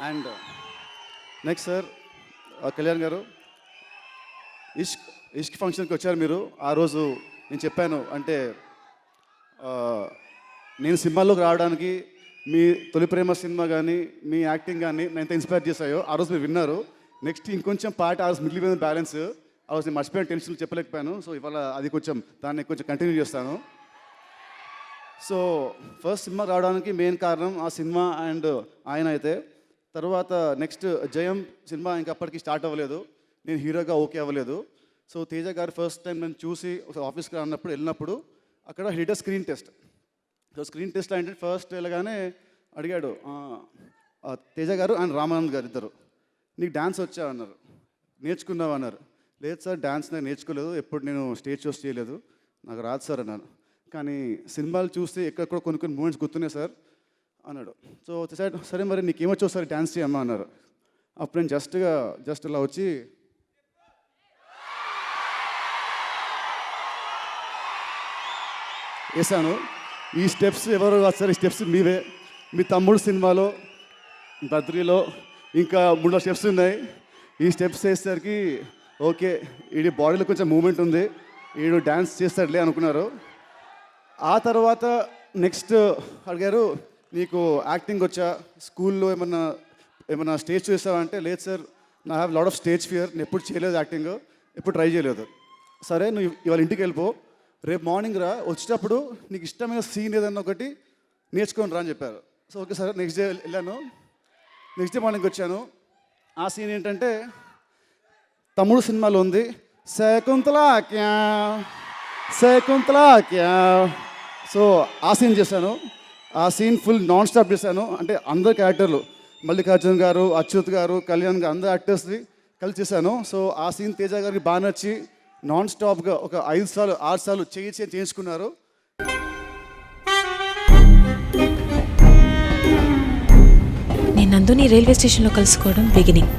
And next sir Kalyan గారు, ఇష్క్ ఇష్క్ ఫంక్షన్కి వచ్చారు మీరు. ఆ రోజు నేను చెప్పాను, అంటే నేను సినిమాల్లోకి రావడానికి మీ తొలి ప్రేమ సినిమా కానీ మీ యాక్టింగ్ కానీ నేను ఎంత ఇన్స్పైర్ చేశాయో ఆ రోజు మీరు విన్నారు. నెక్స్ట్ ఇంకొంచెం పాట ఆ రోజు మిగిలిపోయిన బ్యాలెన్స్ ఆ రోజు నేను మర్చిపోయిన టెన్షన్ చెప్పలేకపోయాను. సో ఇవాళ అది దాన్ని కొంచెం కంటిన్యూ చేస్తాను. సో ఫస్ట్ సినిమా రావడానికి మెయిన్ కారణం ఆ సినిమా అండ్ ఆయన అయితే. తర్వాత నెక్స్ట్ జయం సినిమా ఇంకా అప్పటికి స్టార్ట్ అవ్వలేదు, నేను హీరోగా ఓకే అవ్వలేదు. సో తేజ గారు ఫస్ట్ టైం నేను చూసి ఆఫీస్కి వెళ్ళినప్పుడు అక్కడ hided screen test. So screen test అంటే ఫస్ట్ వెళ్ళగానే అడిగాడు తేజ గారు అండ్ రామానంద్ గారు ఇద్దరు, నీకు డ్యాన్స్ వచ్చా అన్నారు. నేర్చుకున్నావు అన్నారు. లేదు సార్, డ్యాన్స్ నేను నేర్చుకోలేదు, ఎప్పుడు నేను స్టేజ్ షోస్ చేయలేదు, నాకు రాదు సార్ అన్నాను. కానీ సినిమాలు చూస్తే ఎక్కడెక్కడ కొన్ని మూమెంట్స్ గుర్తున్నాయి సార్ అన్నాడు. సో సరే మరి నీకేమొచ్చో సార్ డ్యాన్స్ చేయమ్మా అన్నారు. అప్పుడు నేను జస్ట్ ఇలా వచ్చి వేసాను. ఈ స్టెప్స్ ఎవరు కాదు సార్, ఈ స్టెప్స్ మీవే. మీ తమ్ముడు సినిమాలో బద్రీలో ఇంకా 3 స్టెప్స్ ఉన్నాయి. ఈ స్టెప్స్ వేసేసరికి ఓకే, వీడి బాడీలో కొంచెం మూమెంట్ ఉంది, వీడు డ్యాన్స్ చేస్తాడులే అనుకున్నారు. ఆ తర్వాత నెక్స్ట్ అడిగారు, నీకు యాక్టింగ్ వచ్చా, స్కూల్లో ఏమన్నా స్టేజ్ చూసావా అంటే, లేదు సార్, నా have lot of stage fear, నేను ఎప్పుడు చేయలేదు యాక్టింగ్, ఎప్పుడు ట్రై చేయలేదు. సరే నువ్వు ఇవాళ ఇంటికి వెళ్ళిపో, రేపు మార్నింగ్ రా, వచ్చేటప్పుడు నీకు ఇష్టమైన సీన్ ఏదన్నా ఒకటి నేర్చుకొని రా అని చెప్పారు. So okay sir, next day వెళ్ళాను. నెక్స్ట్ డే మార్నింగ్ వచ్చాను. ఆ సీన్ ఏంటంటే తమ్ముడు సినిమాలో ఉంది, శకుంతలా క్యా. సో ఆ సీన్ చేశాను. ఆ సీన్ ఫుల్ నాన్ స్టాప్ చేశాను. అంటే అందరు క్యారెక్టర్లు, మల్లికార్జున్ గారు, అచ్యుత్ గారు, కళ్యాణ్ గారు, అందరు యాక్టర్స్ని కలిసి చేశాను. సో ఆ సీన్ తేజ గారికి బాగా నచ్చి నాన్ స్టాప్గా ఒక 5 సార్లు 6 సార్లు చేయించుకున్నారు. నేను నందుని రైల్వే స్టేషన్లో కలుసుకోవడం బిగినింగ్.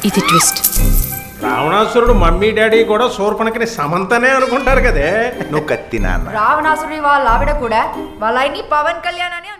ఇది ట్విస్ట్. రావణాసురుడు మమ్మీ డాడీ కూడా శూర్పణఖని సమంతనే అనుకుంటారు కదే. నువ్వు కత్తి నాన్న. రావణాసురుడి వాళ్ళ ఆవిడ కూడా వాళ్ళ ఆయన్ని పవన్ కళ్యాణ్ అని